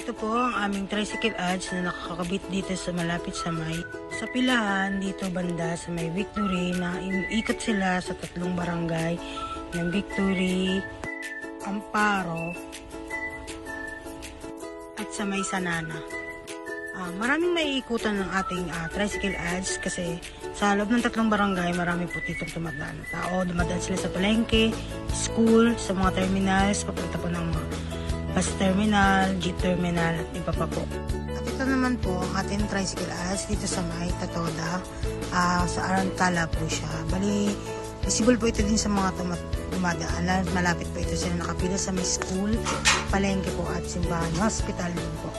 Ito po ang aming tricycle ads na nakakabit dito sa malapit sa sa pilahan dito banda sa may Victory, na iikot sila sa 3 barangay ng Victory, Amparo at sa may Sanana. Maraming maiikutan ng ating tricycle ads kasi sa loob ng 3 barangay marami po dito tumadaan na tao. Dumadaan sila sa palengke, school, sa mga terminals, papunta po ng mga bus terminal, jeep terminal at iba pa po. At ito naman po ang ating tricycle ads dito sa may Tatoda, sa Arantala po siya. Bali, visible po ito din sa mga dumadaan. Malapit po ito sila nakapila sa may school, palengke po at simbahan, hospital din po.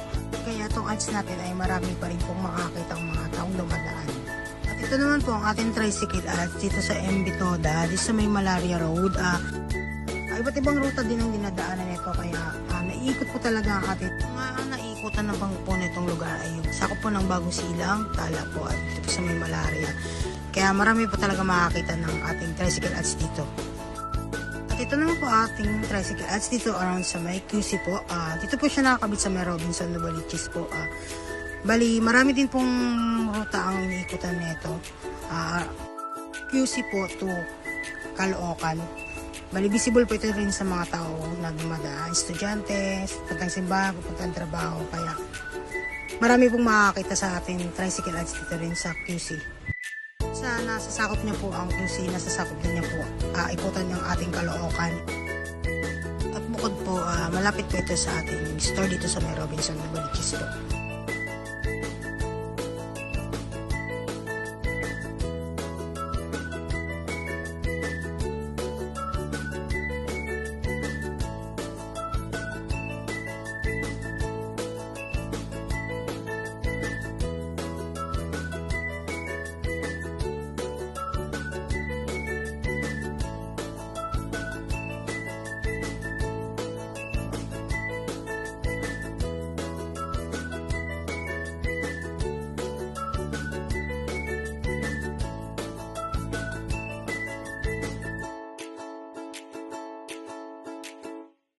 Kaya itong ads natin ay marami pa rin pong makakita ang mga taong dumadaan. At ito naman po ang ating tricycle ads dito sa MB Toda, dito sa may Malaria Road. Iba't ibang ruta din ang dinadaanan nito, kaya naiikot po talaga ang ating naikutan ng po nitong lugar ay yung sakop po ng Bagong Silang, Tala po at dito po sa may Malaria. Kaya marami po talaga makakita ng ating tricycle ads dito. At ito naman po ating tricycle ads dito around sa may QC po. Dito po siya nakakabit sa may Robinson Novaliches po. Bali, marami din pong ruta ang iniikutan nito. QC po to Caloocan. Bali, visible po ito rin sa mga tao na dumadaan, estudyante, puntang simbahan, puntang trabaho. Kaya marami pong makakita sa ating tricycle ads dito rin sa QC. Sa nasasakop niya po ang QC, nasasakop din niya po ikutan yung ating Caloocan. At bukod po, malapit po ito sa ating store dito sa may Robinson Novaliches po.